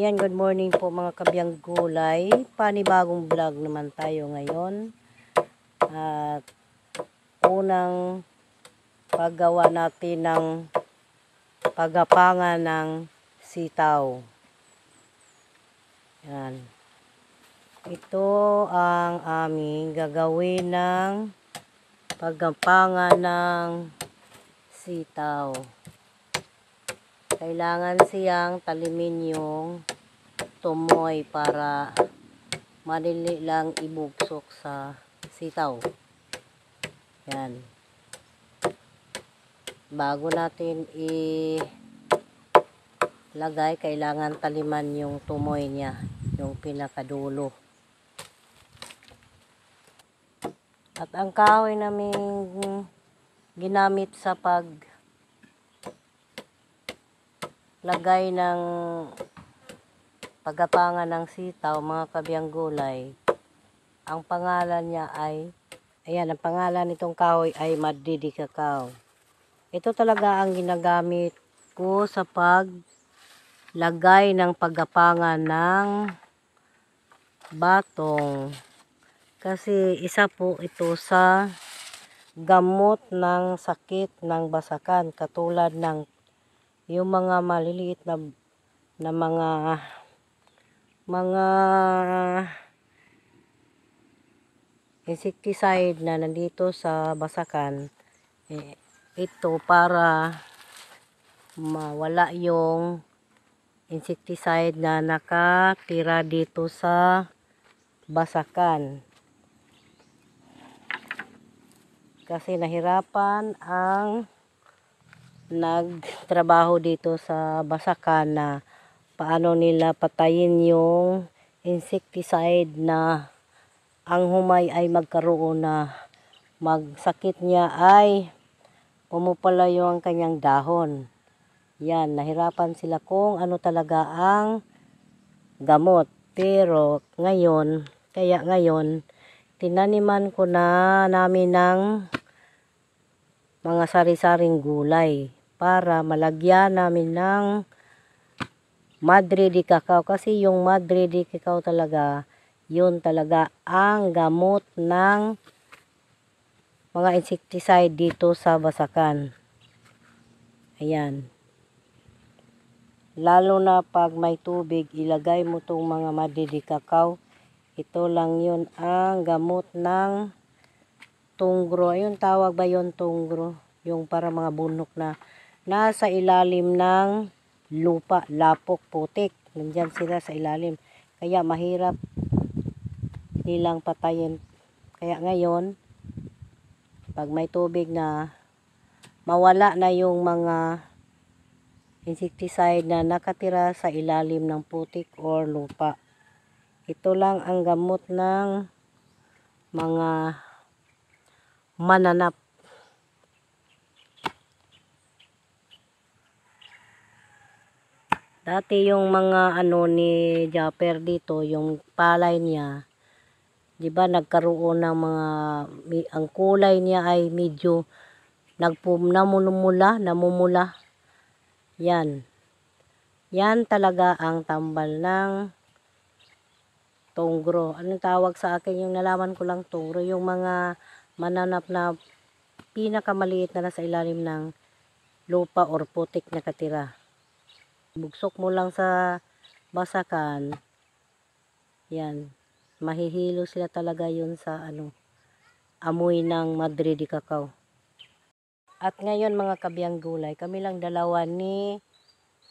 Ayan, good morning po mga kabiyang gulay. Panibagong vlog naman tayo ngayon. At unang paggawa natin ng paggapangan ng sitaw. Ayan. Ito ang aming gagawin ng paggapangan ng sitaw. Kailangan siyang talimin yung tumoy para madali lang ibugsok sa sitaw. Yan. Bago natin ilagay, kailangan taliman yung tumoy niya, yung pinakadulo. At ang kahoy namin ginamit sa lagay ng paggapangan ng sitaw, mga kabiyang gulay, ang pangalan niya ay, ayan, ang pangalan nitong kahoy ay Madridi Cacao. Ito talaga ang ginagamit ko sa paglagay ng paggapangan ng batong. Kasi isa po ito sa gamot ng sakit ng basakan, katulad ng yung mga maliliit na mga insecticide na nandito sa basakan. Ito para mawala yung insecticide na nakatira dito sa basakan. Kasi nahirapan ang nagtrabaho dito sa basakan na paano nila patayin yung insecticide na ang humay ay magkaroon na magsakit niya ay pumupalayo ang kanyang dahon. Yan, nahirapan sila kung ano talaga ang gamot. Pero ngayon, tinaniman ko na namin ng mga sari-saring gulay para malagyan namin ng Madridi Cacao. Kasi yung Madridi Cacao talaga, yun talaga ang gamot ng mga insecticide dito sa basakan. Ayan. Lalo na pag may tubig, ilagay mo tong mga Madridi Cacao. Ito lang yun ang gamot ng tunggro. Ayun, tawag ba yun, tunggro? Yung para mga bunok na nasa ilalim ng lupa, lapok, putik. Nandyan sila sa ilalim. Kaya mahirap nilang patayin. Kaya ngayon, pag may tubig na, mawala na yung mga insecticide na nakatira sa ilalim ng putik or lupa. Ito lang ang gamot ng mga mananap. Dati yung mga ni Japper dito, yung palay niya, 'di ba, nagkaroon ng mga ang kulay niya ay medyo namumula. Yan. Yan talaga ang tambal ng tunggro. Anong tawag sa akin, yung nalaman ko lang, tunggro, yung mga mananap na pinakamaliit na nasa ilalim ng lupa or putik na katira. Bugsok mo lang sa basakan, yan, mahihilo sila talaga yun sa amoy ng Madridi Cacao. At ngayon mga kabiyang gulay, kami lang dalawa ni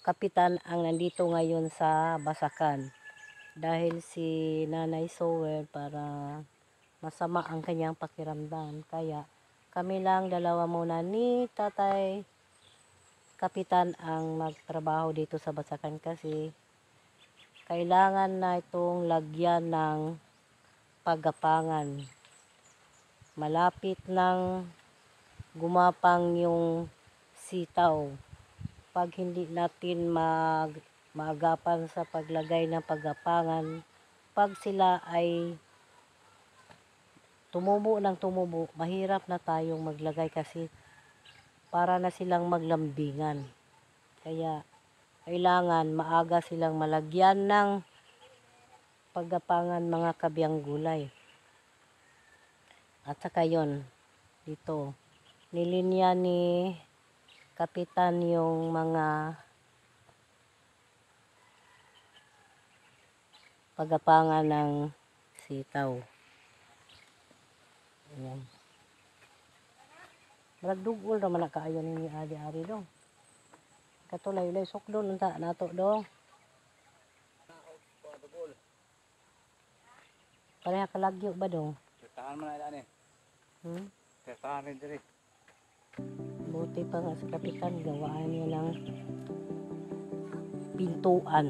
Kapitan ang nandito ngayon sa basakan. Dahil si Nanay Sowell, para masama ang kanyang pakiramdam. Kaya kami lang dalawa muna ni Tatay Kapitan ang magtrabaho dito sa basakan, kasi kailangan na itong lagyan ng paggapangan. Malapit nang gumapang yung sitaw. Pag hindi natin maagapan sa paglagay ng paggapangan, pag sila ay tumubo, mahirap na tayong maglagay kasi para na silang maglambingan. Kaya kailangan maaga silang malagyan ng paggapangan mga kabiyang gulay. At saka yun, dito, nilinya ni Kapitan yung mga paggapangan ng sitaw. Ayan. Magdugol naman na kaayo ni ari-ari dong. Katulay-lay sok doon unta nato dong. Pareha kalagyo ba dong? Tahan man na ni. Tahan rin diri. Buti pa nga sa kapitan gawaan niya ng pintuan.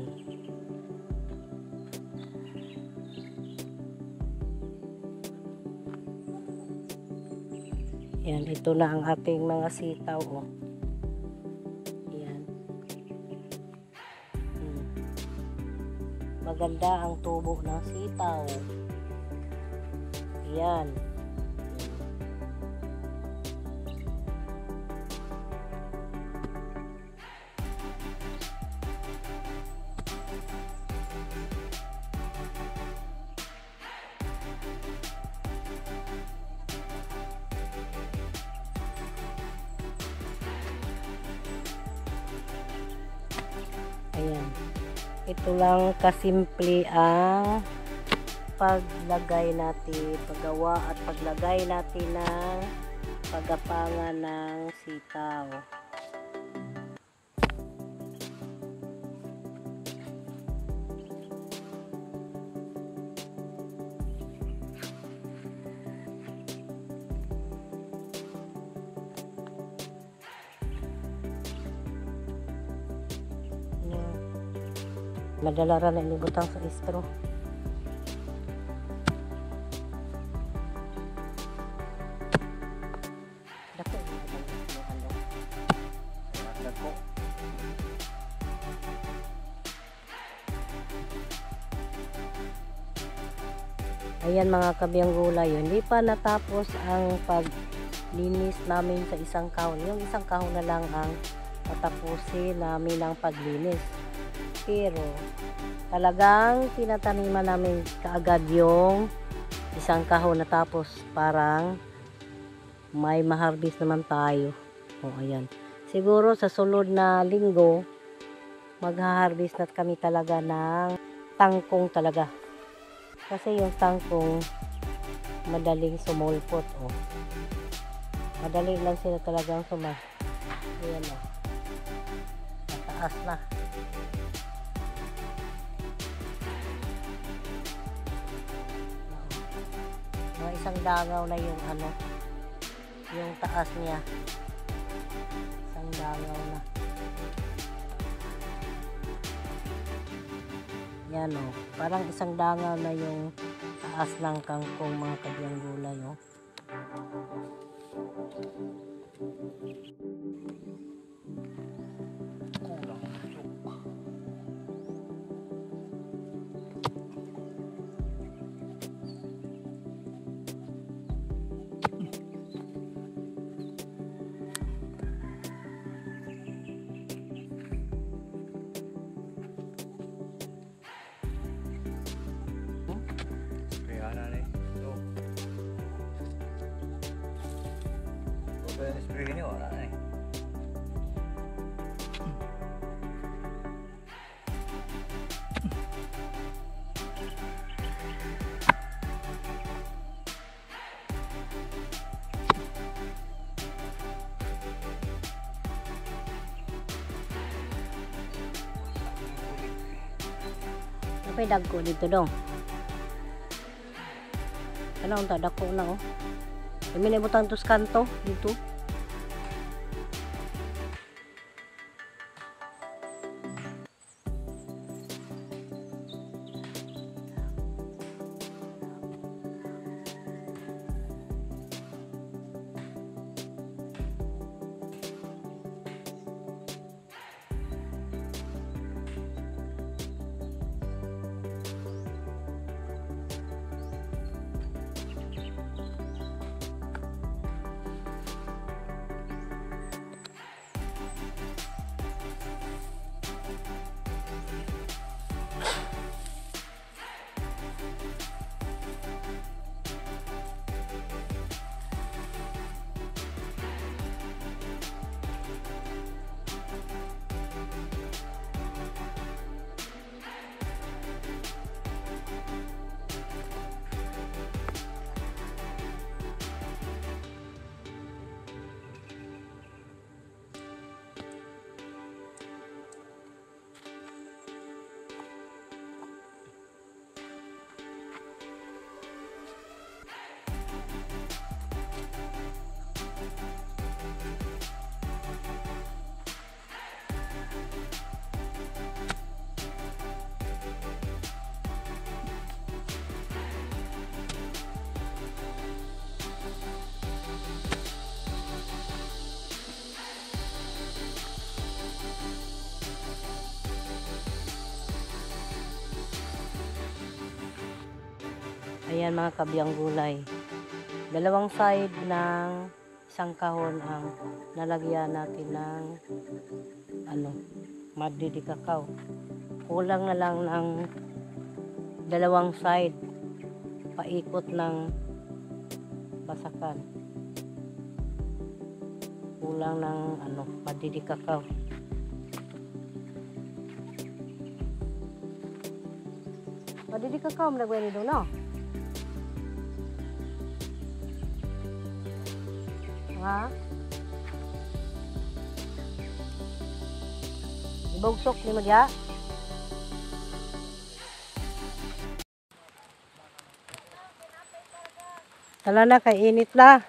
Yan, ito na ang ating mga sitaw, oh. Yan. Maganda ang tubo ng sitaw. Yan. Ayan. Ito lang kasimple ang paglagay natin, paggawa at paglagay natin ng paggapangan ng sitaw. Madala ra na inibutang sa istro. Dako Dako. Ayan mga kabiyang gulay, hindi pa natapos ang paglinis namin sa isang kahon. Yung isang kahon na lang ang tatapusin namin ang paglinis. Pero talagang tinataniman namin kaagad yung isang kahon na tapos parang may maharbis naman tayo. O ayan. Siguro sa sunod na linggo magha-harvest na kami talaga ng tangkong talaga. Kasi yung tangkong madaling sumulpot. O. Madali lang sila talagang ayan o. Mataas na. Mga isang dangaw na yung yung taas niya. Isang dangaw na. Yan o. Parang isang dangaw na yung taas ng kangkong mga kabiyang gulay o. Spray ini wala na eh. Napay dagko dito dong. Ano ang dagko na oh. Kami na ibutang tos kanto dito. Ayan mga kabiyang gulay. Dalawang side ng isang kahon ang nalagyan natin ng madidi kakao. Kulang na lang ng dalawang side paikot ng basakan. Kulang ng madidi kakao. Madidi kakao malagyan nito no? Ha? Ibugsok ni mo diya. Tala na, kay init na.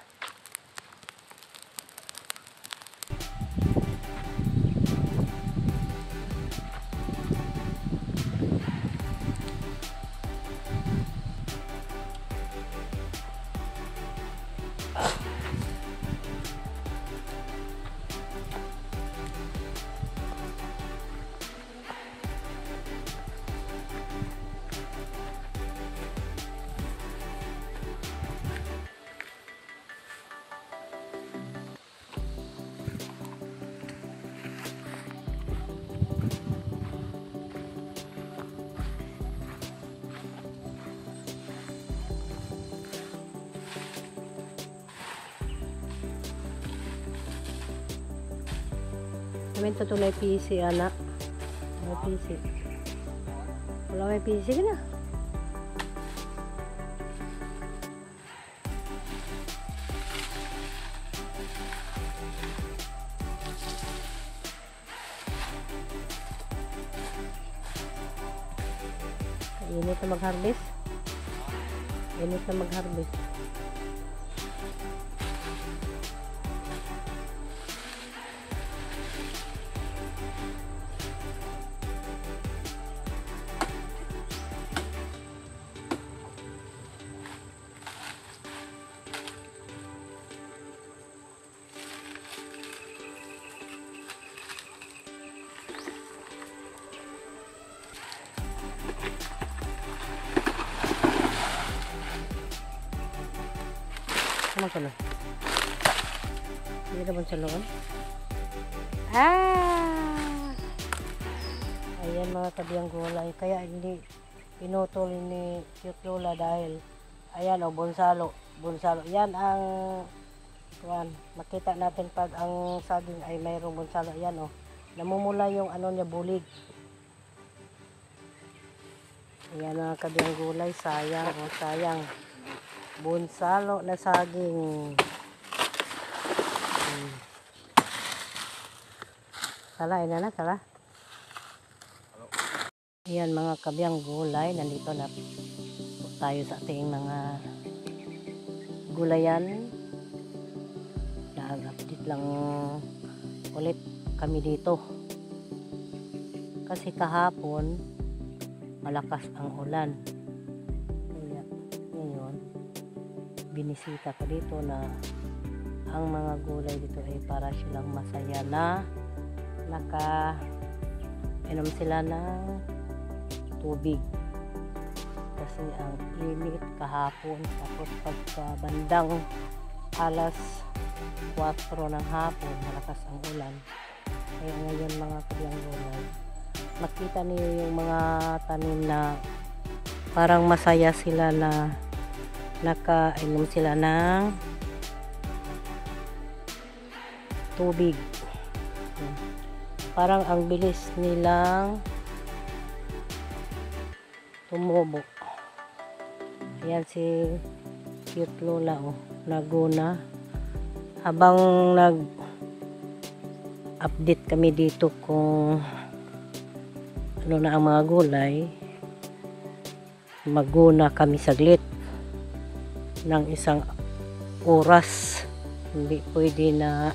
Namin ito may PC, anak. May PC. Wala may PC ka na. Init na mag-harvest. Init na mag-harvest. Ano ka na? Hindi naman sa loob. Ayan mga kabiyang gulay. Kaya hindi pinutol ni Cute Lola dahil ayan bonsalo. Bonsalo. Yan ang makita natin pag ang saging ay mayroong bonsalo. Ayan namumula yung niya bulig. Ayan mga kabiyang gulay. Sayang sayang. Bonsalo na saging. Sala, na sala. Ayan mga kabiyang gulay. Nandito na tayo sa ating mga gulayan. Nag-update lang ulit kami dito. Kasi kahapon malakas ang ulan. Kaya ngayon binisita ko dito na ang mga gulay dito ay para silang masaya na inom sila ng tubig kasi ang init kahapon. Tapos pagka bandang alas 4 ng hapon malakas ang ulan. Kaya ngayon mga kabiyang gulay, makita niyo yung mga tanim na parang masaya sila na nakainom sila ng tubig. Parang ang bilis nilang tumubo. Ayan si Cute Lola naguna. Habang nag-update kami dito kung ano na ang mga gulay, maguna kami saglit ng 1 oras. Hindi pwede na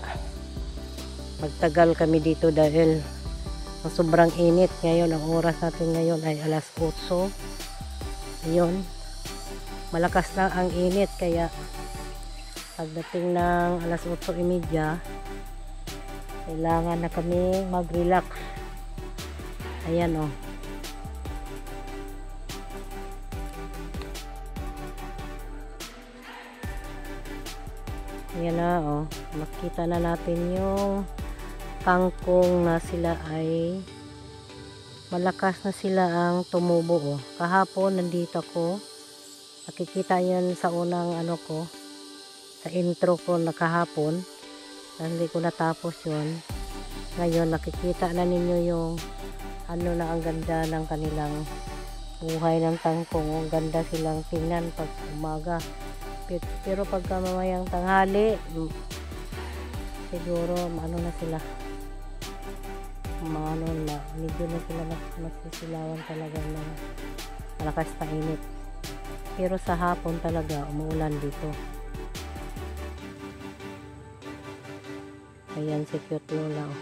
magtagal kami dito dahil sobrang init. Ngayon ang oras natin ngayon ay alas 8. Ayun, malakas na ang init kaya pagdating ng alas 8:30 kailangan na kami mag-relax. Ayan Yan na, oh. Makita na natin yung kangkong na sila ay malakas na sila ang tumubo, oh. Kahapon nandito ako. Nakikita yan sa unang ano ko, sa intro ko na kahapon. Hindi ko natapos yun. Ngayon nakikita na ninyo yung ano na ang ganda ng kanilang buhay ng tangkong. Ang ganda silang tingnan pag umaga. Pero pagka mamayang tanghali, siguro ano na sila, ano na, medyo na sila masisilawan talaga na malakas na init. Pero sa hapon talaga umuulan dito. Ayan si cute Lola, oh.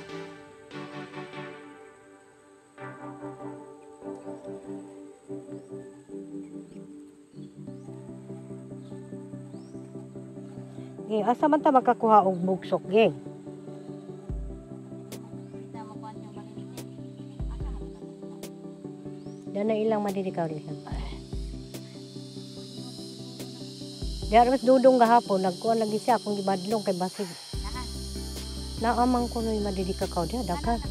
Asa man ta makakuha og bugsok, geng? Dana ilang madidikaw lihan. Diyan mas dudong gahapon, nagkuhan lagi siya akong gibadlong kay basig. Naamang ko no'y madidikaw diya, dakan.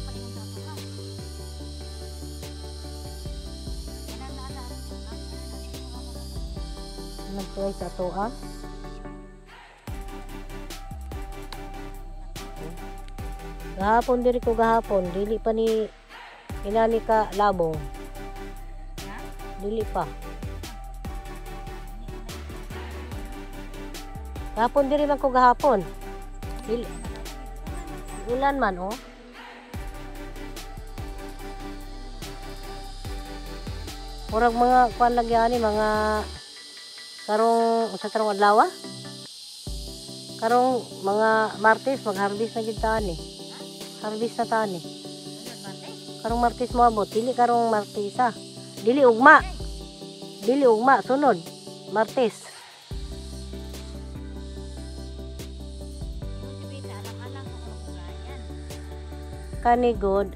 Nagtuway sa toa. Gahapon diri ko gahapon, dili pa ni inani ka labong. Dili pa. Gahapon diri man ko gahapon. Dili. Ulan man, oh. Murag mga kuan lagi mga karong sa tarong adlaw. Karong mga Martes mag-harvest na gid tani. Harvest na tani. Karong Martes mo abot, dili karong Martesa. Dili ugma. Dili ugma sunod. Martes. Kani god.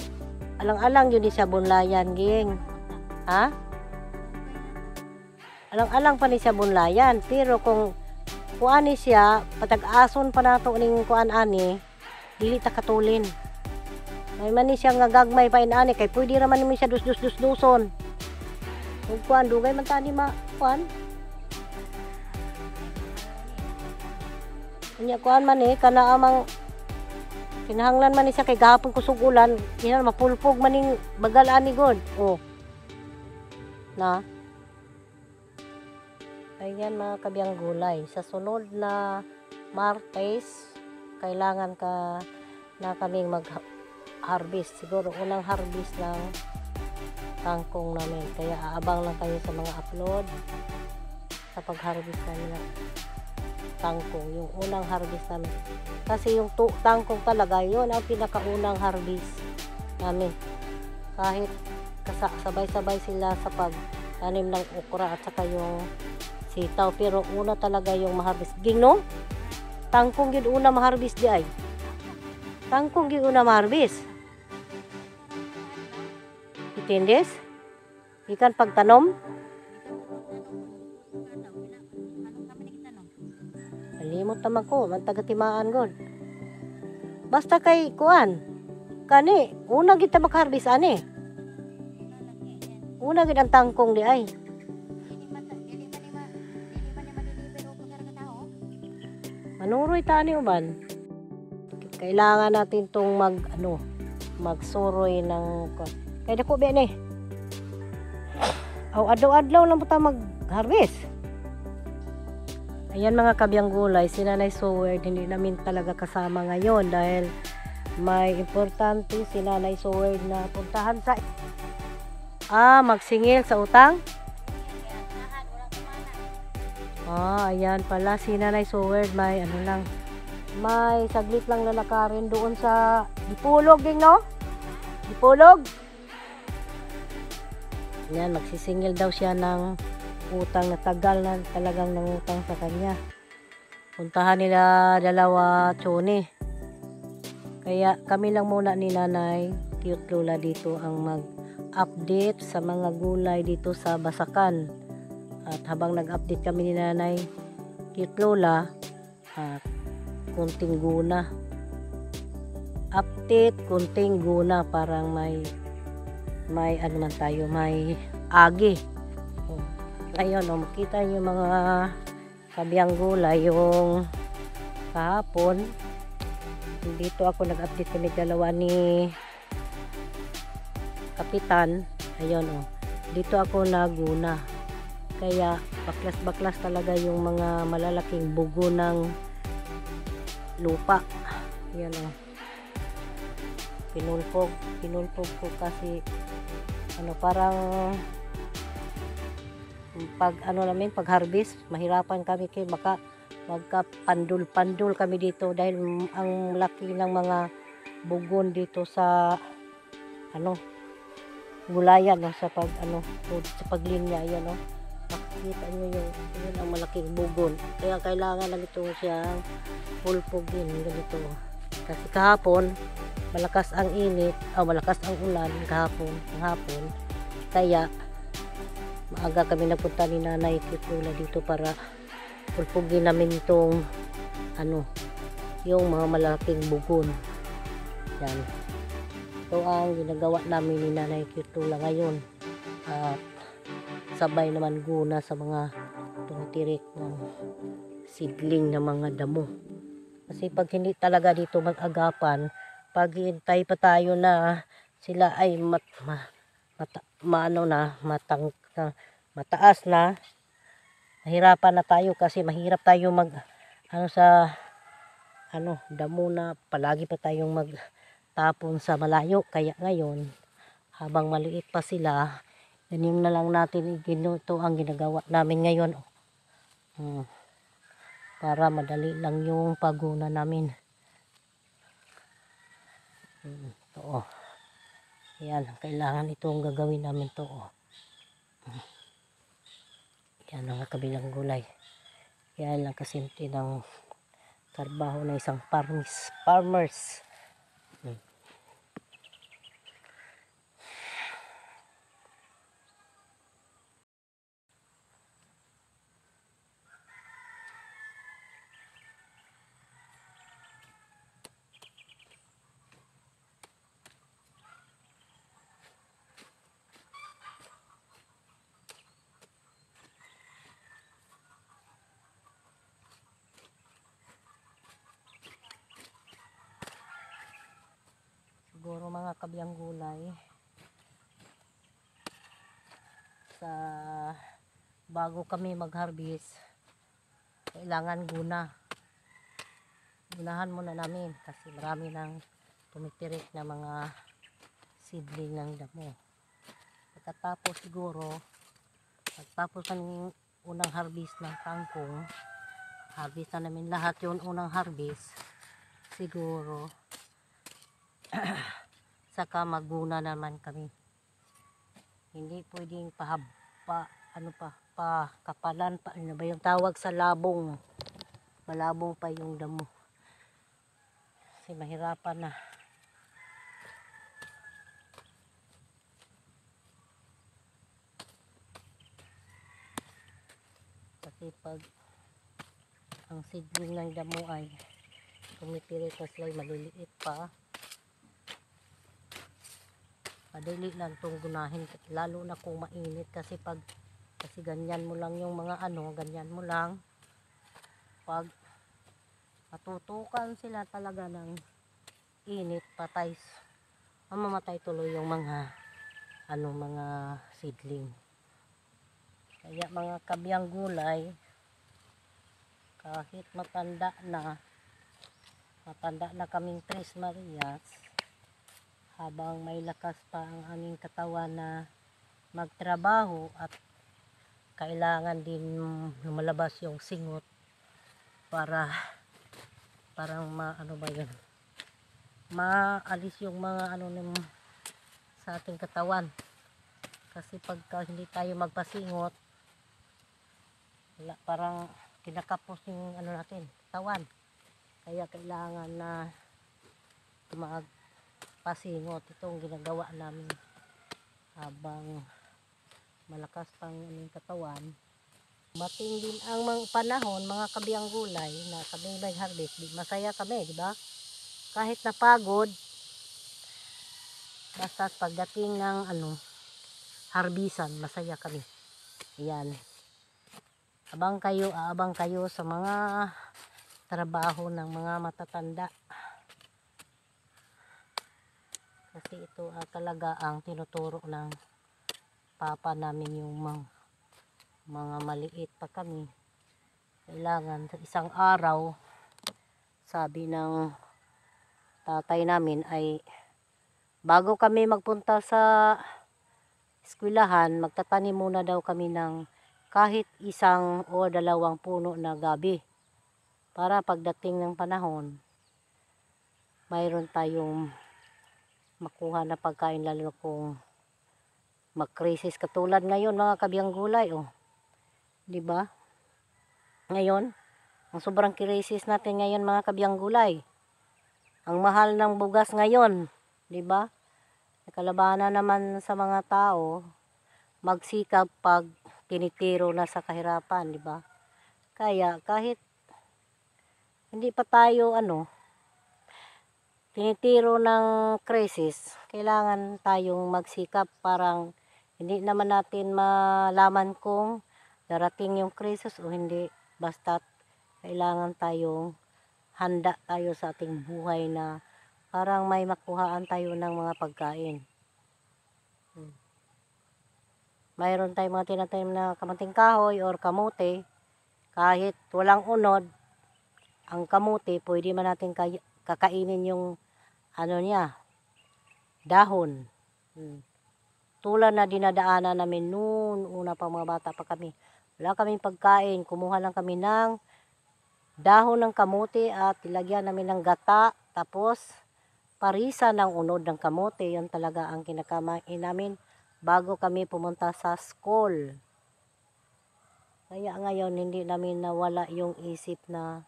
Alang-alang yun sa bunlayan, ging. Ha? Alang-alang pa ni sa bunlayan, pero kung kuan ni siya, patag-ason pa nato ning kuan ani, dili ta katulin. May man ni siya nga gagmay pa inani kay pwede ra man ni siya dus-dus-dus-duson. Ug kuan dugay man tani ma kuan. Unya kuan man ni kana amang kinahanglan man ni siya kay gahapon kusog ulan, ina mapulpog man ning bagal ani god. Oh. Na. Ayan mga kabiyang gulay. Sa sunod na Martes, kailangan na kaming mag-harvest. Siguro unang harvest ng kangkong namin. Kaya aabang lang kayo sa mga upload sa pag-harvest namin ng kangkong. Yung unang harvest namin. Kasi yung kangkong talaga, yun ang pinakaunang harvest namin. Kahit sabay-sabay sila sa pag-tanim ng okra at saka yung sitaw, pero una talaga yung ma-harvest. Ging no? Tangkong yun una ma-harvest di ay. Tangkong yun una ma-harvest. Itindes? Ikan pagtanom? Alimot naman ko, mantagatimaan god. Basta kay kuan. Kani, una kita mag-harvest ani. Una gid ang tangkong di ay. Manuroy tani uban. Kailangan natin tong magsuroy ng kay dako be ni. Aw adlaw-adlaw lang puta mag-harvest. Ayan mga kabiyang gulay, si Nanay Sowerd hindi namin talaga kasama ngayon dahil may importante si Nanay Sowerd na puntahan sa magsingil sa utang. Ayan pala si Nanay Sowerd may may saglit lang lalakarin doon sa Dipulog din, no? Dipulog. Ayan, magsisingil daw siya ng utang na tagal na talagang nangutang sa kanya. Puntahan nila dalawa Chone. Kaya kami lang muna ni Nanay Cute Lola dito ang mag-update sa mga gulay dito sa Basakan. At habang nag-update kami ni Nanay Cute Lola, kunting guna. Update, kunting guna, parang may ano man tayo, may agi. Ngayon, makita nyo mga kabiyang gulay, yung kahapon, dito ako nag-update kami dalawa ni Kapitan. Ayun, dito ako naguna. Kaya, baklas-baklas talaga yung mga malalaking bugo ng lupa. Yan pinulpog ko kasi parang pag pag harvest mahirapan kami kay magka-pandul kami dito dahil ang laki ng mga bugon dito sa gulayan sa sa paglinya. Ayan makikita nyo yun ang malaking bugon, kaya kailangan lang ito siyang pulpugin ganito. Kasi kahapon malakas ang init, malakas ang ulan kahapon, kaya maaga kami nagpunta ni Nanay Kitula dito para pulpugin namin itong yung mga malaking bugon. Yan, ito ang ginagawa namin ni Nanay Kitula ngayon, at sabay naman guna sa mga tumitirik ng seedling ng mga damo. Kasi pag hindi talaga dito mag-agapan, pag hintay pa tayo na sila ay mataas na, mahirapan na tayo kasi mahirap tayo sa damo na palagi pa tayong magtapon sa malayo. Kaya ngayon, habang maliit pa sila, ganyan na lang natin, ito ang ginagawa namin ngayon. Para madali lang yung paguna namin. Ito yan, kailangan itong gagawin namin to. Yan ang kabilang gulay. Yan lang kasimple ng trabaho ng isang farmers. Siguro mga kabiyang gulay, bago kami mag-harvest, kailangan gunahan muna namin kasi marami nang tumitirik na mga seedling ng damo. Pagkatapos pagtapos ng unang harvest ng kangkong, harvest na namin lahat yung unang harvest, siguro saka maguna naman kami. Hindi pwedeng pakapalan pa, ba yung tawag sa labong, malabong pa yung damo kasi mahirapan na. Kasi pag ang seedling ng damo ay tumitirik na sila, maliliit pa, madali lang itong gunahin, lalo na kung mainit. Kasi ganyan mo lang yung mga ganyan mo lang, pag matutukan sila talaga ng init, mamamatay tuloy yung mga seedling. Kaya mga kabiyang gulay, kahit matanda na kaming Tres Marias, habang may lakas pa ang aming katawan na magtrabaho at kailangan din lumalabas yung singot para parang maalis yung mga sa ating katawan. Kasi pagka hindi tayo magpasingot, parang kinakapos yung natin, katawan. Kaya kailangan na pasingot. Itong ginagawa namin habang malakas pang katawan, Mating din ang mga panahon, mga kabiyang gulay na kami may harvest, masaya kami, di ba? Kahit napagod, basta pagdating ng harbisan, masaya kami. Ayan. Aabang kayo sa mga trabaho ng mga matatanda. Kasi ito talaga ang tinuturo ng papa namin yung mga maliit pa kami. Kailangan sa isang araw, sabi ng tatay namin ay bago kami magpunta sa eskwelahan, magtatanim muna daw kami ng kahit isang o dalawang puno na gabi. Para pagdating ng panahon, mayroon tayong makuha na pagkain, lalo kung mag-crisis katulad ngayon mga kabiyang gulay. Di ba? Ngayon, ang sobrang crisis natin ngayon mga kabiyang gulay. Ang mahal ng bugas ngayon, di ba? Nakalabanan naman sa mga tao magsikap pag tinitiro na sa kahirapan, di ba? Kaya kahit hindi pa tayo tinitiro ng krisis, kailangan tayong magsikap. Parang hindi naman natin malaman kung darating yung krisis o hindi. Basta kailangan tayong handa tayo sa ating buhay na parang may makuhaan tayo ng mga pagkain. Mayroon tayong mga tinatanim na kamuting kahoy or kamote. Kahit walang unod, ang kamote, pwede man natin kakainin yung niya, dahon. Tulad na dinadaanan namin noon, una pa mga bata pa kami. Wala kaming pagkain, kumuha lang kami ng dahon ng kamote at ilagyan namin ng gata, tapos parisa ng unod ng kamote. Yun talaga ang kinakamain namin bago kami pumunta sa school. Kaya ngayon hindi namin nawala yung isip na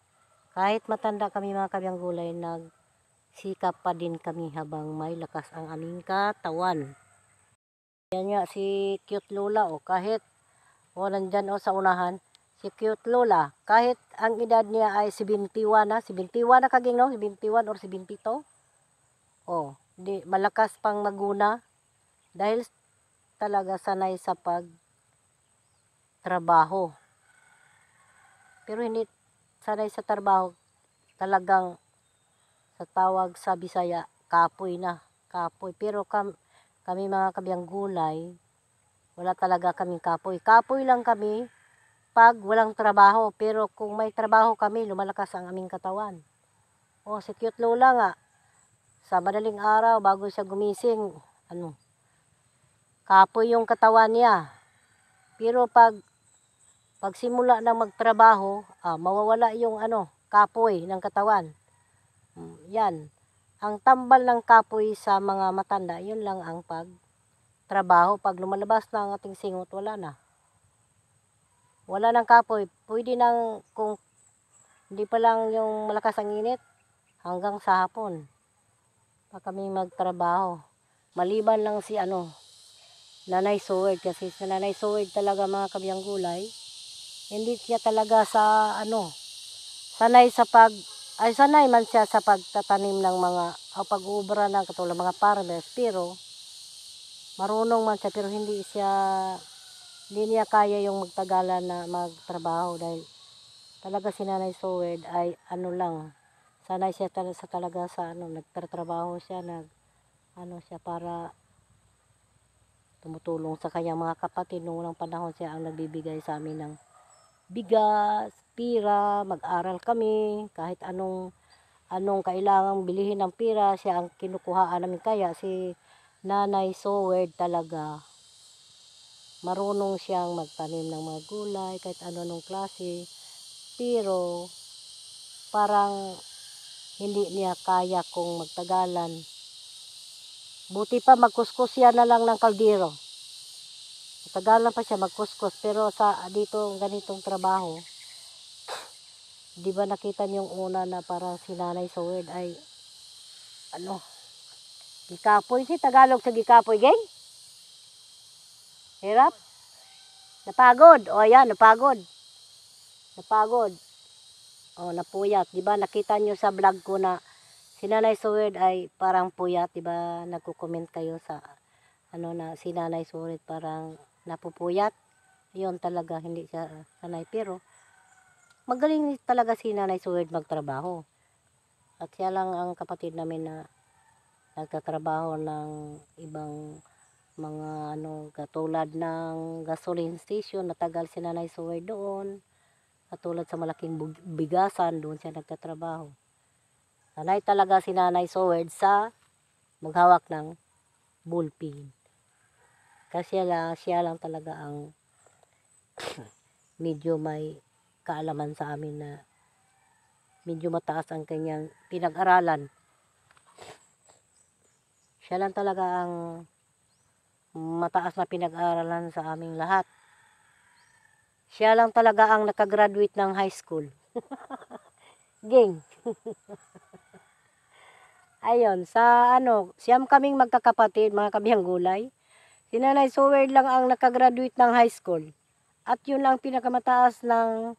kahit matanda kami mga kabiyang gulay, nagsikap pa din kami habang may lakas ang aming katawan. Yan nga si Cute Lola, kahit nandyan sa unahan, si Cute Lola, kahit ang edad niya ay 71 na, 71 na kaging 71 or 72. Di malakas pang maguna dahil talaga sanay sa pagtrabaho. Pero hindi sanay sa trabaho, talagang sa tawag sa Bisaya, kapoy na. Kapoy. Pero kami mga kabiyang gulay, wala talaga kaming kapoy. Kapoy lang kami pag walang trabaho. Pero kung may trabaho kami, lumalakas ang aming katawan. Si Cute Lola nga, sa madaling araw, bago siya gumising, kapoy yung katawan niya. Pero pagsimula na magtrabaho, mawawala yung kapoy ng katawan. Yan. Ang tambal ng kapoy sa mga matanda, yun lang ang pagtrabaho. Pag lumalabas na ang ating singot, wala na. Wala ng kapoy. Pwede nang, kung hindi pa lang yung malakas ang init, hanggang sa hapon pa kami magtrabaho. Maliban lang si Nanay Soward, kasi sa Nanay Soward talaga mga kabiyang gulay, hindi siya talaga sanay sanay man siya sa pagtatanim ng mga pag-uubra ng katulad mga farmers, pero marunong man siya, pero hindi niya kaya yung magtagalan na magtrabaho dahil talaga si Nanay Soward ay sanay siya talaga sa nagtatrabaho siya, siya para tumutulong sa kanyang mga kapatid. Noong unang panahon siya ang nagbibigay sa amin ng bigas, pira, mag-aral kami, kahit anong kailangang bilihin ng pira, siya ang kinukuhaan namin. Kaya si Nanay Soward talaga, marunong siyang magtanim ng mga gulay, kahit anong klase, pero parang hindi niya kaya kung magtagalan. Buti pa magkuskus siya na lang ng kaldero. Matagalan pa siya magkuskus, pero sa dito ganitong trabaho, di ba nakita niyong una na parang si Nanay Soward ay gikapoy. Si Tagalog sa gikapoy, geng? Hirap? Napagod. Yan, napagod. napagod. O, napuyat. Di ba nakita nyo sa vlog ko na si Nanay Suwed ay parang puyat. Di ba nagko-comment kayo sa ano na si Nanay Suwed parang napupuyat. Yun talaga, hindi siya sanay. Pero magaling talaga si Nanay Suwed magtrabaho. At siya lang ang kapatid namin na nagtatrabaho ng ibang mga ano, katulad ng gasoline station, natagal si Nanay Suwed doon. Katulad sa malaking bigasan, doon siya nagtatrabaho. Sanay talaga si Nanay Suwed sa maghawak ng bullpen. Kasi siya lang talaga ang medyo may kaalaman sa amin na medyo mataas ang kanyang pinag-aralan. Siya lang talaga ang mataas na pinag-aralan sa aming lahat. Siya lang talaga ang nakagraduate ng high school. Ging. Ayun, sa ano, siyam kaming magkakapatid, mga kabihang gulay. Si Nanay Suwed lang ang nakagraduate ng high school. At yun lang pinakamataas ng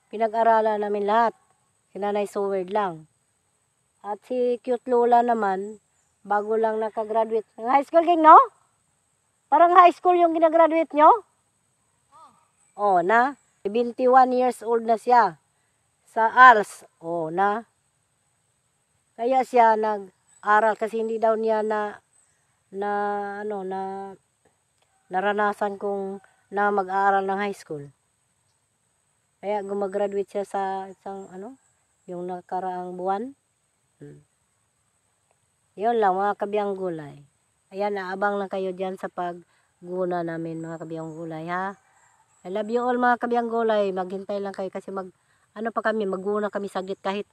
pinag-aralan namin lahat. Si Nanay Suwed lang. At si Cute Lola naman, bago lang nakagraduate ng high school, Ging, no? Parang high school yung ginagraduate nyo? Oh, na. 21 years old na siya. Sa ALS. Oh, na. Kaya siya nag-aral kasi hindi daw niya naranasan kung na mag-aaral ng high school. Kaya gumagraduate siya sa isang yung nakaraang buwan. Yun lang mga kabiyang gulay. Ayan, naabang lang kayo dyan sa pagguna namin mga kabiyang gulay, ha. I love you all mga kabiyang gulay. Maghintay lang kayo kasi maguna kami saglit kahit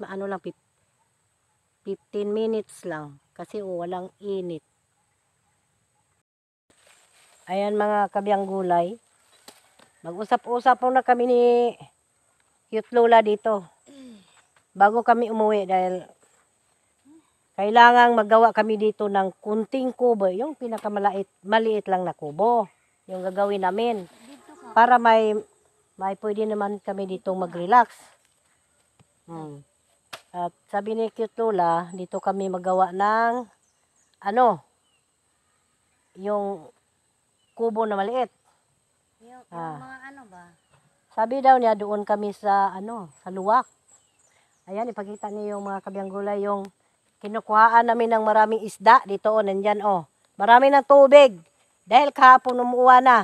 15 minutes lang. Kasi walang init. Ayan mga kabiyang gulay. Mag-usap-usap muna kami ni Cute Lola dito. Bago kami umuwi dahil kailangang magawa kami dito ng kunting kubo. Yung maliit lang na kubo. Yung gagawin namin. Para may pwede naman kami dito mag-relax. At sabi ni Cute Lola, dito kami magawa ng yung kubo na maliit. Yung mga ano ba? Sabi daw niya doon kami sa sa luwak. Ayan, ipakita niyo yung mga kabiyang gulay, yung kinukuhaan namin ng maraming isda dito, nandyan, marami ng tubig. Dahil kahapon umuulan na.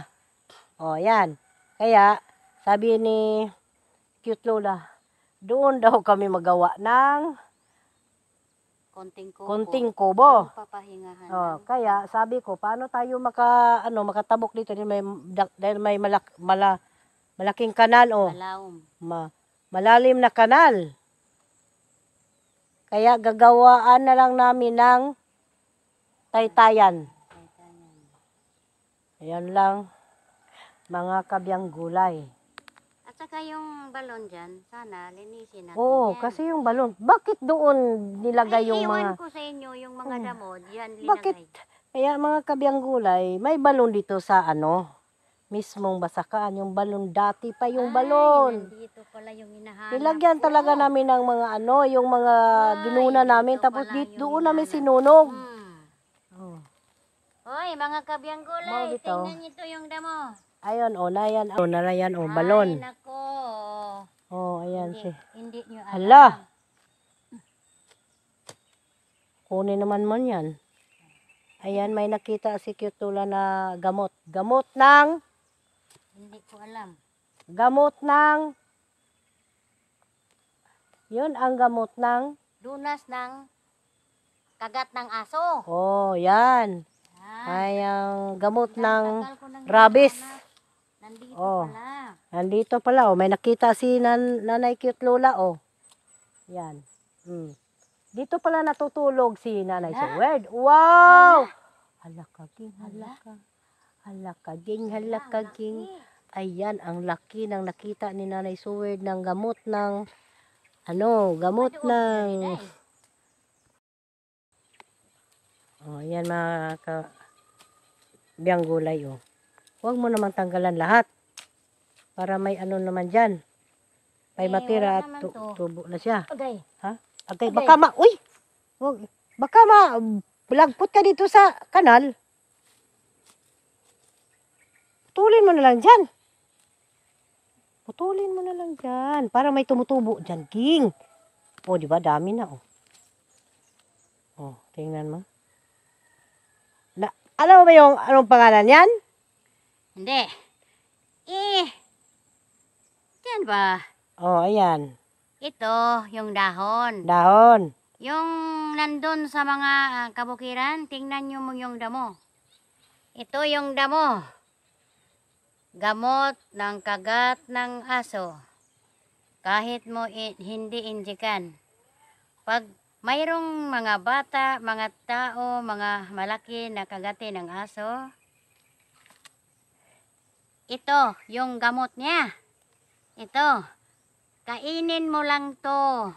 Yan. Kaya, sabi ni Cute Lola, doon daw kami magawa ng kunting kubo. Papahingahan. Kaya, sabi ko, paano tayo makatabok dito dahil may malaking kanal, Malawom. malalim na kanal. Kaya gagawaan na lang namin ng taytayan. Ayan lang, mga kabiyang gulay. At saka yung balon dyan, sana linisin natin Oo, yan. kasi yung balon, bakit doon nilagay yung iwan mga... ko sa inyo yung mga damo, yan linagay. Bakit? Kaya mga kabiyang gulay, may balon dito sa mismong basakan. Yung balon, dati pa yung balon. Nandito pala yung hinahanap Nilagyan ko. talaga namin ng mga yung mga ginuna namin. dito Tapos pala yung doon namin hinahanap. sinunog. Oh. Hoy, mga kabiyang gulay, Mau bitaw. tingnan nyo yung damo. Ayun, na yan, balon. Ay, nako. Ayan Hindi nyo alam. Hala! Kunin naman mo yan. Ayan, may nakita si Cute Lola na gamot. Gamot ng Hindi ko alam. yun ang gamot ng Dunas ng kagat ng aso. yan. Yan. Ay, ang gamot ng Tagal ko nang rabies. hinahanap. Nandito Oh. pala. Nandito pala, may nakita si Nanay Cute Lola, Yan. Dito pala natutulog si Nanay Suwed. Wow! Hala kaging. Ayan, ang laki ng nakita ni Nanay Suwed ng gamot ng ayan mga biyang gulay, Huwag mo naman tanggalan lahat. Para may naman dyan. May matira wala at naman to. tubo na siya. Agay. Okay, Okay. baka uy! Wag, baka lagpot ka dito sa kanal. Putulin mo na lang dyan. Putulin mo na lang dyan. Para may tumutubo dyan, King. O, di ba? Dami na, oh. Oh, tingnan mo. Alam mo ba yung anong pangalan yan? Hindi. Yan ba? Oh, ayan. Ito, yung dahon. Dahon. Yung nandun sa mga kabukiran, tingnan nyo mo yung damo. Ito yung damo. Gamot ng kagat ng aso. Kahit mo hindi injikan. Pag mayroong mga bata, mga tao, mga malaki na kagati ng aso, ito, yung gamot niya. Ito, kainin mo lang to.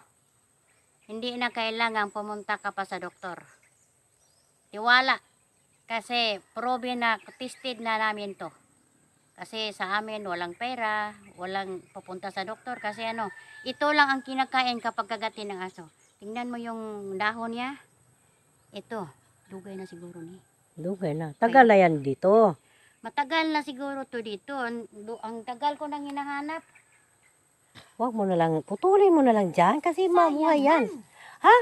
Hindi na kailangan pumunta ka pa sa doktor. Tiwala. Kasi proven na, tested na namin to. Kasi sa amin walang pera, walang pupunta sa doktor. Kasi ito lang ang kinakain kapag kagati ng aso. Tingnan mo yung dahon niya. Ito, dugay na siguro ni. Dugay na. Tagal na yan dito. Matagal na siguro to dito. Ang tagal ko nang hinahanap. Huwag mo na lang, putulin mo na lang dyan kasi mabuhay yan. man. Ha?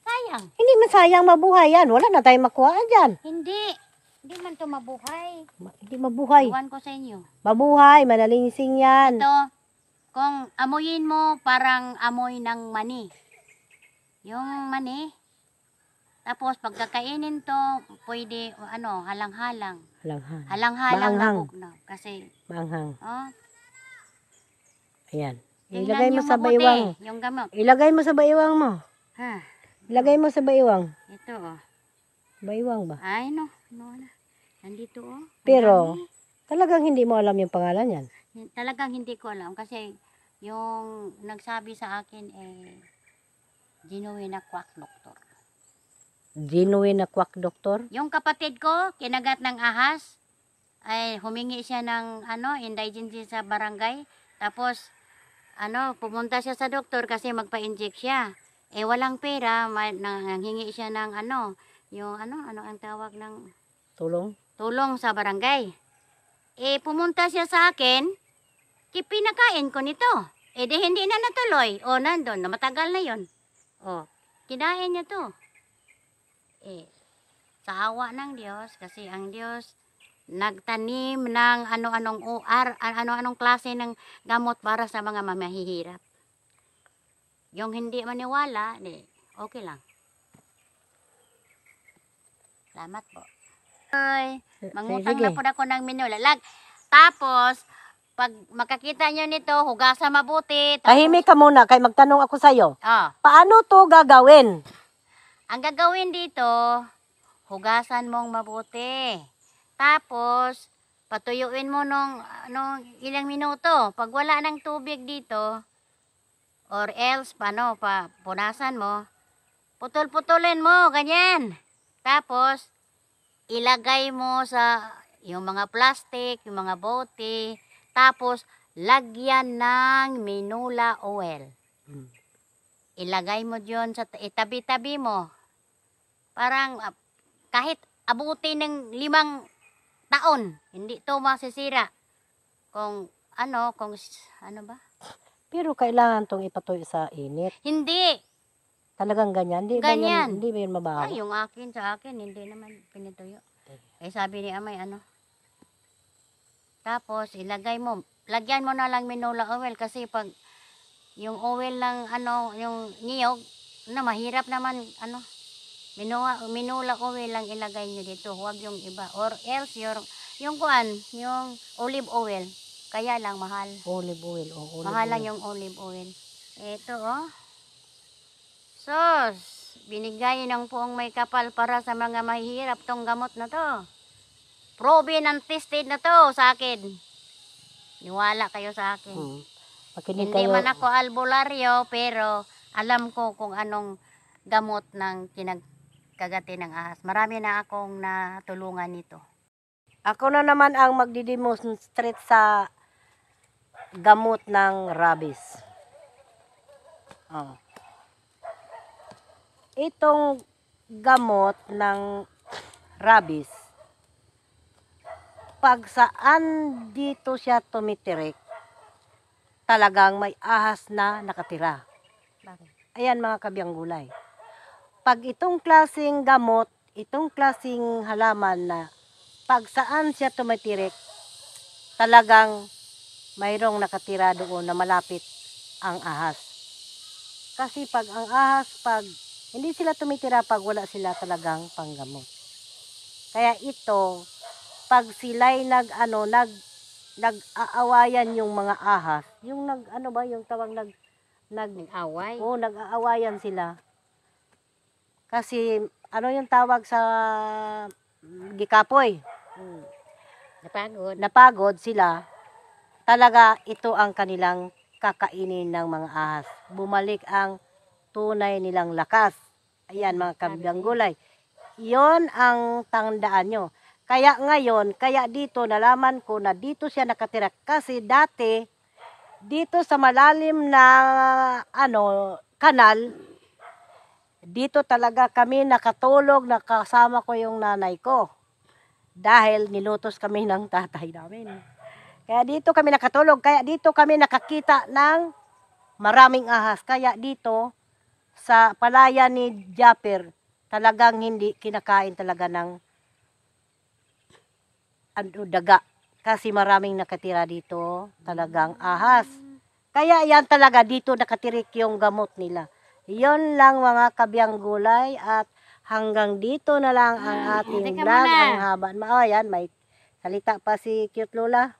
Sayang. Hindi man sayang mabuhay yan. Wala na tayong makuha dyan. Hindi. Hindi man to mabuhay. Hindi mabuhay. Iwan ko sa inyo. Mabuhay, manalingsing yan. Ito, kung amuyin mo, parang amoy ng mani. Yung mani. Tapos, pagkakainin to, pwede, halang-halang. Halanghan. Halang-halang na Maanghang. bugnaw. Kasi, Maanghang. Ayan. tingnan Ilagay mo nyo sa mabuti, baywang. yung gamot. Ilagay mo sa baywang mo. Ha, Ilagay mo sa baywang. ito Baywang ba? Ay, no. Nandito Ang Pero, dami. talagang hindi mo alam yung pangalan yan. Talagang hindi ko alam. Kasi, yung nagsabi sa akin, genuine na quack doctor. Genuine na quack doctor. Yung kapatid ko, kinagat ng ahas, ay humingi siya ng indigency sa barangay. Tapos, pumunta siya sa doktor kasi magpa-inject siya. Walang pera, nanghingi siya ng ano ang tawag ng Tulong. tulong sa barangay. Pumunta siya sa akin, pinakain ko nito. Di hindi na natuloy. Nandun, matagal na yon. Kinain niya to. Sa awa ng Diyos, kasi ang Diyos nagtanim ng ano-anong klase ng gamot para sa mga mamahihirap. Yung hindi maniwala, okay lang. Salamat po. Ay, mangutang sige. na po ako ng minulalag. Tapos, pag makakita nyo nito, hugasan mabuti. Tahimik ka muna, kay magtanong ako sa'yo. Paano to gagawin? Ang gagawin dito, hugasan mong mabuti. Tapos, patuyuin mo nung ilang minuto. Pag wala ng tubig dito, or else, punasan mo, putol-putulin mo, ganyan. Tapos, ilagay mo sa yung mga plastic, yung mga bote, tapos, lagyan ng minula oil. Ilagay mo diyon sa itabi-tabi mo. Parang kahit abuti ng 5 taon, hindi to masisira. Kung ano ba? Pero kailangan tong ipatuyo sa init. Hindi. Talagang ganyan? Ganyan. Hindi ba yun mabaho? Yung sa akin, hindi naman pinituyo. Sabi ni Amay, Tapos, lagyan mo na lang minula oil kasi pag yung oil lang, yung niyog, mahirap naman, minula oil lang ilagay nyo dito, huwag yung iba. Or else, yung olive oil, kaya lang mahal. Olive oil. Mahal lang yung olive oil. Ito, Sos, binigay ng Poong May Kapal para sa mga mahihirap tong gamot na to. Proven and tested na to sa akin. Niwala kayo sa akin. Makinig Hindi kayo. man ako albularyo, pero alam ko kung anong gamot ng kinagkagati ng ahas. Marami na akong natulungan nito. Ako na naman ang magdidemonstrate sa gamot ng rabies. Oh. Itong gamot ng rabies, pag saan dito siya tumitirik, talagang may ahas na nakatira. Ayan mga kabiyang gulay. Pag itong klaseng gamot, itong klaseng halaman na pag saan siya tumitirik, talagang mayroong nakatira doon na malapit ang ahas. Kasi pag ang ahas, pag hindi sila tumitira pag wala sila talagang panggamot. Kaya ito, pag sila'y nag-aawayan yung mga ahas, yung yung tawag Nag-away. nag-aawayan sila. Kasi yung tawag sa gikapoy. Napagod. Napagod sila. Talaga ito ang kanilang kakainin ng mga ahas. Bumalik ang tunay nilang lakas. Ayan mga kabiyang gulay. Yon ang tandaan nyo. Kaya ngayon, kaya dito nalaman ko na dito siya nakatira. Kasi dati, dito sa malalim na kanal, dito talaga kami nakatulog, nakasama ko yung nanay ko. Dahil nilutos kami ng tatay namin. Kaya dito kami nakatulog, kaya dito kami nakakita ng maraming ahas. Kaya dito, sa palayan ni Japper, talagang hindi kinakain talaga ng daga. Kasi maraming nakatira dito, talagang ahas. Kaya yan talaga dito nakatirik yung gamot nila. Yon lang mga kabiyang gulay at hanggang dito na lang ang ating Teka vlog. muna. Ang haba. Oh, yan, may salita pa si Cute Lola.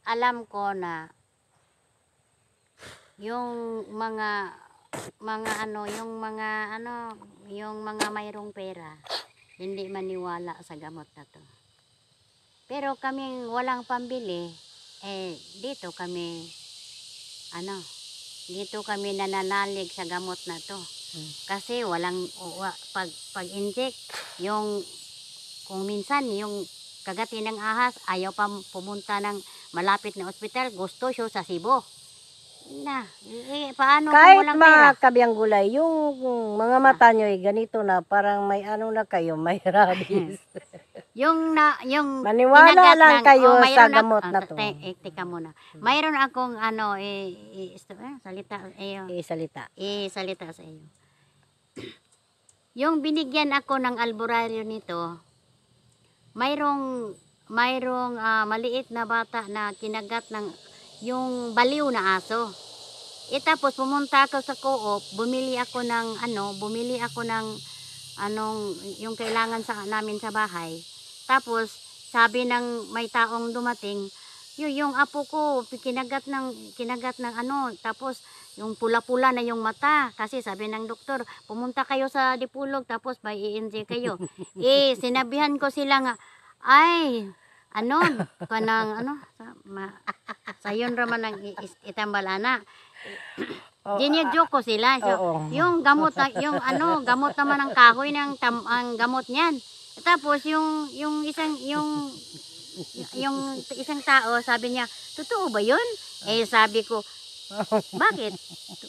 Alam ko na yung yung mga mayroong pera, hindi maniwala sa gamot na to. Pero kaming walang pambili, dito kami nananalig sa gamot na to. Kasi pag inject, kung minsan yung kagati ng ahas, ayaw pa pumunta ng malapit na ospital, gusto siya sa Cebu. Paano kung Kahit walang mga pera? kabiyang gulay, yung mga mata nyo ganito na, parang may na kayo, may rabies. Yung Maniwala kinagat lang kayo sa mayroon gamot na to. Teka muna. Mayroon akong salita sa iyo. Yung binigyan ako ng albularyo nito, mayroong maliit na bata na kinagat ng yung baliw na aso. Tapos pumunta ako sa co-op, bumili ako ng yung kailangan namin sa bahay. Tapos sabi ng may taong dumating, yung apo ko kinagat ng tapos yung pula-pula na yung mata, kasi sabi ng doktor, pumunta kayo sa Dipulog tapos may i-inject kayo. Sinabihan ko sila nga, ay sayon raman ng itambal ana. Dinidyo ko sila. So, yung gamot gamot naman ng kahoy ang gamot niyan. Tapos yung isang tao sabi niya, totoo ba 'yun? Sabi ko, bakit?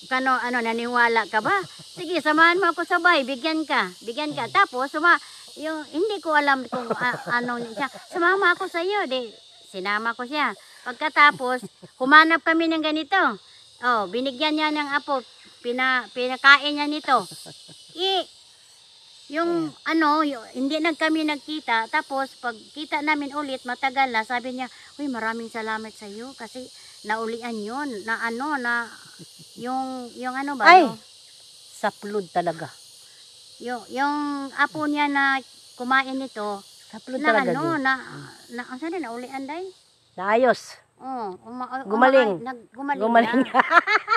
Naniwala ka ba? Sige, samahan mo ako sa bahay, bigyan ka. Tapos hindi ko alam kung siya. Sumama ako sa iyo, sinama ko siya. Pagkatapos, humanap kami ng ganito. Binigyan niya ng apo, pinakain niya nito. Hindi kami nagkita. Tapos, pagkita namin ulit, matagal na, sabi niya, uy, maraming salamat sa iyo kasi naulian yun. Ay, saplod talaga. Yung apo niya na kumain nito, Saplod talaga din. naulian day? Naayos. Gumaling. Gumaling.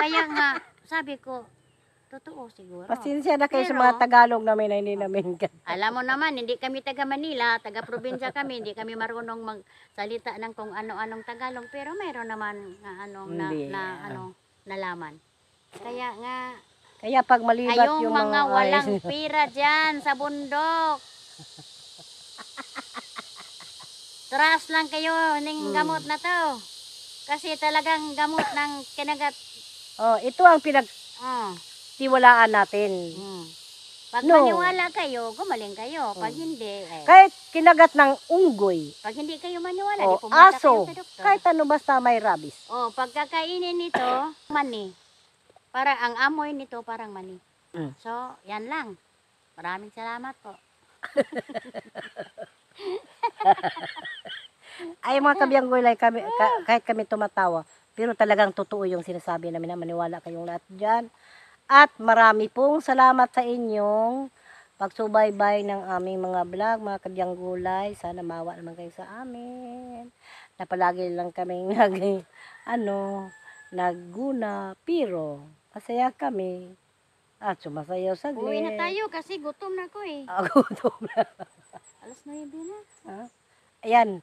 Kaya nga, sabi ko, totoo siguro. Pasensya na kayo sa Pero, mga Tagalog namin na hindi namin alam mo naman, hindi kami taga Manila, taga probinsya kami, hindi kami marunong magsalita ng kung ano-anong Tagalog, pero mayroon naman nalaman. Kaya nga, Kaya pag malibat kayong yung mga walang pira dyan sa bundok. Trust lang kayo ng gamot na to. Kasi talagang gamot ng kinagat. Oh, ito ang pinagtiwalaan natin. Pag No. maniwala kayo, gumaling kayo. Pag hindi, Kahit kinagat ng unggoy, pag hindi kayo maniwala, o di pumunta aso, kayo sa doktor. kahit ano basta may rabies. Pagkakainin nito, mani. Para ang amoy nito parang mani. Mm. So, yan lang. Maraming salamat po. Ay mga kabiyanggoy, kahit kami tumatawa, pero talagang totoo yung sinasabi namin na maniwala kayong lahat dyan. At marami pong salamat sa inyong pagsubaybay ng aming mga vlog, mga kabiyanggoy. Sana mawa naman kayo sa amin. Na palagi lang kaming nagguna, pero masaya kami. At sumasayaw saglit. Uwi na tayo kasi gutom na ko eh. Gutom na. Alas 9 na. Ayan.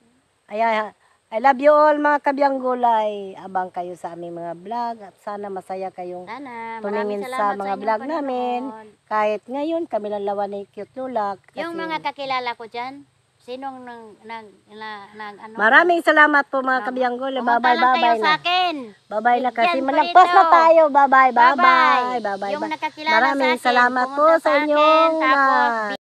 I love you all mga kabiyang-gulay. Abang kayo sa aming mga vlog at sana masaya kayong Sana. tuningin Maraming sa salamat mga inyong vlog namin. panonood. Kahit ngayon kami lang lawan ni Cute Lulak. Yung mga kakilala ko dyan, sinong Maraming salamat po mga kabiyang-gulay. pumunta lang kayo Bye-bye sa na. akin. Bye-bye na kasi Bigyan ko malagpas ito. na tayo. Bye-bye. Bye-bye. Bye-bye. Yung nakakilala Maraming sa akin, salamat po pumunta sa akin, inyong tapos lahat.